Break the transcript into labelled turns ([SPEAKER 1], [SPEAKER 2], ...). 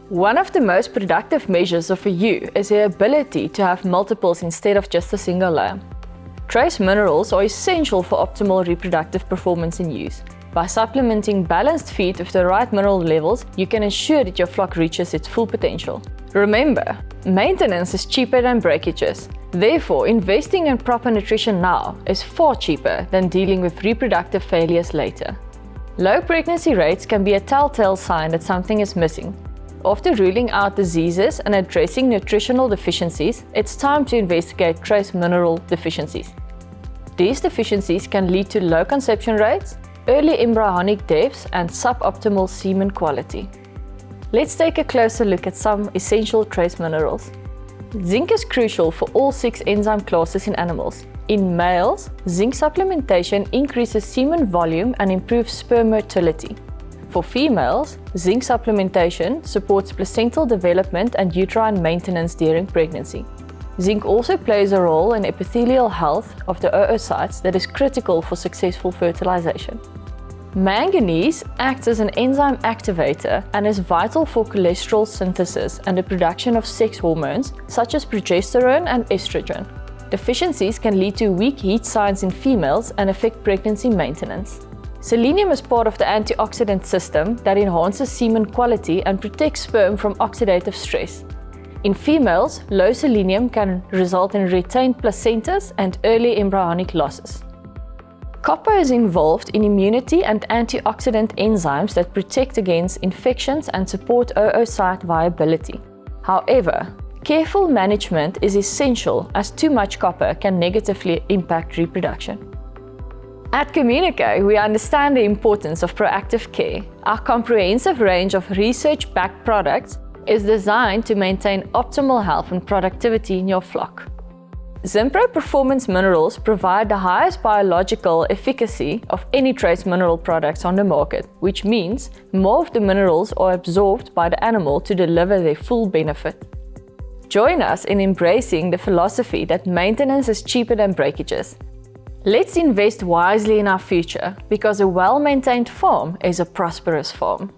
[SPEAKER 1] One of the most productive measures of a ewe is their ability to have multiples instead of just a single lamb. Trace minerals are essential for optimal reproductive performance in ewes. By supplementing balanced feed with the right mineral levels, you can ensure that your flock reaches its full potential. Remember, maintenance is cheaper than breakages. Therefore, investing in proper nutrition now is far cheaper than dealing with reproductive failures later. Low pregnancy rates can be a telltale sign that something is missing. After ruling out diseases and addressing nutritional deficiencies, it's time to investigate trace mineral deficiencies. These deficiencies can lead to low conception rates, early embryonic deaths, and suboptimal semen quality. Let's take a closer look at some essential trace minerals. Zinc is crucial for all 6 enzyme classes in animals. In males, zinc supplementation increases semen volume and improves sperm motility. For females, zinc supplementation supports placental development and uterine maintenance during pregnancy. Zinc also plays a role in epithelial health of the oocytes that is critical for successful fertilization. Manganese acts as an enzyme activator and is vital for cholesterol synthesis and the production of sex hormones such as progesterone and estrogen. Deficiencies can lead to weak heat signs in females and affect pregnancy maintenance. Selenium is part of the antioxidant system that enhances semen quality and protects sperm from oxidative stress. In females, low selenium can result in retained placentas and early embryonic losses. Copper is involved in immunity and antioxidant enzymes that protect against infections and support oocyte viability. However, careful management is essential as too much copper can negatively impact reproduction. At Chemuniqué, we understand the importance of proactive care. Our comprehensive range of research-backed products is designed to maintain optimal health and productivity in your flock. Zinpro Performance Minerals provide the highest biological efficacy of any trace mineral products on the market, which means more of the minerals are absorbed by the animal to deliver their full benefit. Join us in embracing the philosophy that maintenance is cheaper than breakages. Let's invest wisely in our future, because a well-maintained farm is a prosperous farm.